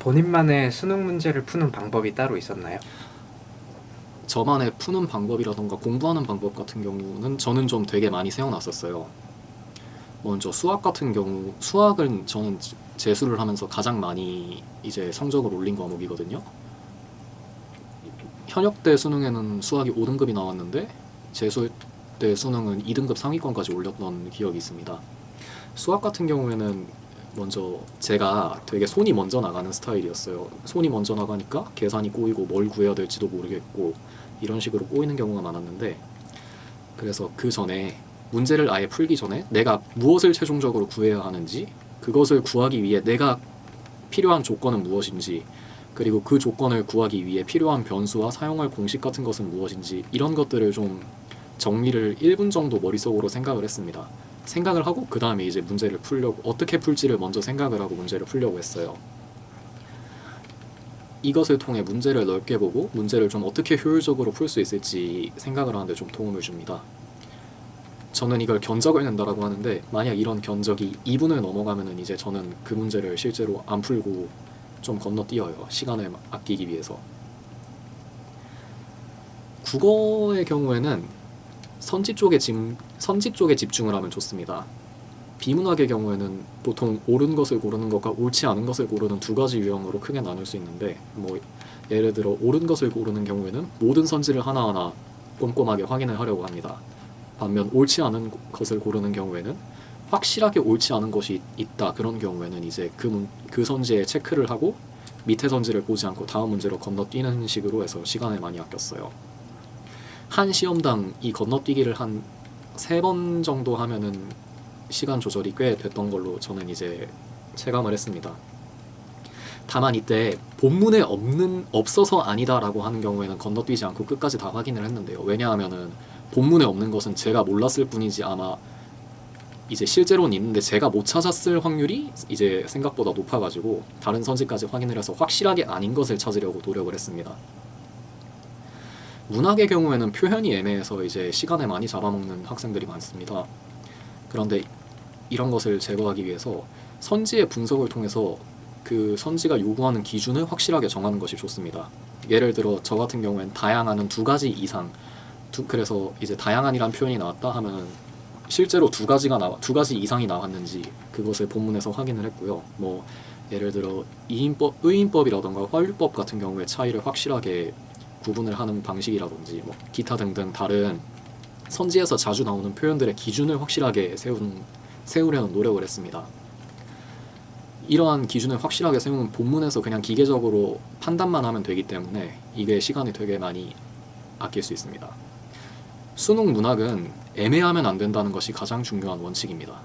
본인만의 수능 문제를 푸는 방법이 따로 있었나요? 저만의 푸는 방법이라던가 공부하는 방법 같은 경우는 저는 좀 되게 많이 세워놨었어요. 먼저 수학 같은 경우, 수학은 저는 재수를 하면서 가장 많이 이제 성적을 올린 과목이거든요. 현역 때 수능에는 수학이 5등급이 나왔는데 재수 때 수능은 2등급 상위권까지 올렸던 기억이 있습니다. 수학 같은 경우에는 먼저 제가 되게 손이 먼저 나가는 스타일이었어요. 손이 먼저 나가니까 계산이 꼬이고 뭘 구해야 될지도 모르겠고 이런 식으로 꼬이는 경우가 많았는데, 그래서 그 전에 문제를 아예 풀기 전에 내가 무엇을 최종적으로 구해야 하는지, 그것을 구하기 위해 내가 필요한 조건은 무엇인지, 그리고 그 조건을 구하기 위해 필요한 변수와 사용할 공식 같은 것은 무엇인지, 이런 것들을 좀 정리를 1분 정도 머릿속으로 생각을 했습니다. 생각을 하고 그 다음에 이제 문제를 풀려고, 어떻게 풀지를 먼저 생각을 하고 문제를 풀려고 했어요. 이것을 통해 문제를 넓게 보고 문제를 좀 어떻게 효율적으로 풀 수 있을지 생각을 하는데 좀 도움을 줍니다. 저는 이걸 견적을 낸다라고 하는데, 만약 이런 견적이 2분을 넘어가면은 이제 저는 그 문제를 실제로 안 풀고 좀 건너뛰어요. 시간을 아끼기 위해서. 국어의 경우에는 선지 쪽에 집중을 하면 좋습니다. 비문학의 경우에는 보통 옳은 것을 고르는 것과 옳지 않은 것을 고르는 두 가지 유형으로 크게 나눌 수 있는데, 뭐 예를 들어 옳은 것을 고르는 경우에는 모든 선지를 하나하나 꼼꼼하게 확인을 하려고 합니다. 반면 옳지 않은 것을 고르는 경우에는 확실하게 옳지 않은 것이 있다, 그런 경우에는 이제 그 선지에 체크를 하고 밑에 선지를 보지 않고 다음 문제로 건너뛰는 식으로 해서 시간을 많이 아꼈어요. 한 시험당 이 건너뛰기를 한 3번 정도 하면은 시간 조절이 꽤 됐던 걸로 저는 이제 체감을 했습니다. 다만 이때 본문에 없어서 아니다라고 하는 경우에는 건너뛰지 않고 끝까지 다 확인을 했는데요. 왜냐하면은 본문에 없는 것은 제가 몰랐을 뿐이지 아마 이제 실제로는 있는데 제가 못 찾았을 확률이 이제 생각보다 높아가지고 다른 선지까지 확인을 해서 확실하게 아닌 것을 찾으려고 노력을 했습니다. 문학의 경우에는 표현이 애매해서 이제 시간을 많이 잡아먹는 학생들이 많습니다. 그런데 이런 것을 제거하기 위해서 선지의 분석을 통해서 그 선지가 요구하는 기준을 확실하게 정하는 것이 좋습니다. 예를 들어 저 같은 경우엔 다양한은 2가지 이상, 그래서 이제 다양한이란 표현이 나왔다 하면 실제로 2가지 이상이 나왔는지 그것을 본문에서 확인을 했고요. 뭐 예를 들어 의인법이라던가 활류법 같은 경우의 차이를 확실하게 구분을 하는 방식이라든지 뭐 기타 등등 다른 선지에서 자주 나오는 표현들의 기준을 확실하게 세우려는 노력을 했습니다. 이러한 기준을 확실하게 세우면 본문에서 그냥 기계적으로 판단만 하면 되기 때문에 이게 시간이 되게 많이 아낄 수 있습니다. 수능 문학은 애매하면 안 된다는 것이 가장 중요한 원칙입니다.